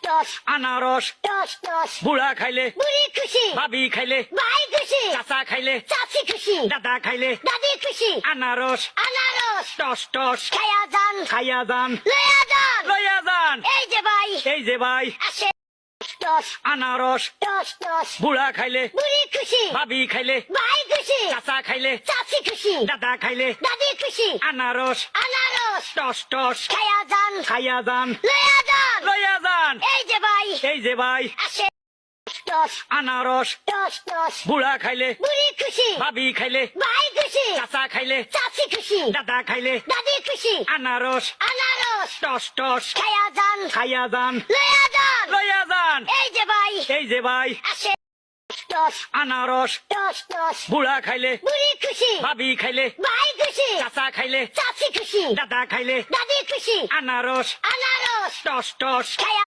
toss আনারস toss toss বুড়া খাইলে বুড়ি খুশি ভাবি খাইলে ভাই খুশি চাচা খাইলে চাচি খুশি দাদা খাইলে দাদি খুশি আনারস আনারস টস টস খায়া যান খাইয়া যান লয়া যান লইয়া যান এই যে ভাই এই যে ভাই আসে টস আনারস টস টস বুড়া খাইলে বুড়ি খুশি ভাবি খাইলে ভাই খুশি চাচা খাইলে চাচি খুশি দাদা খাইলে দাদি খুশি আনারস আনারস টস টস খায়া যান খাইয়া যান লয়া যান লইয়া যান এই যে ভাই এই যে ভাই আসে টস আনারস টস টস বুড়া খাইলে বুড়ি খুশি ভাবি খাইলে ভাই খুশি চাচা খাইলে চাচি খুশি দাদা খাইলে দাদি খুশি আনারস আনারস টস টস খায়া যান খাইয়া যান লয়া যান লইয়া যান এই যে ভাই এই যে ভাই আসে টস আনারস টস টস বুড়া খাইলে বুড়ি খুশি ভাবি খাইলে ভাই খুশি চাচা খাইলে চাচি খুশি দাদা খাইলে দাদি খুশি আনারস আনারস টস টস খায়া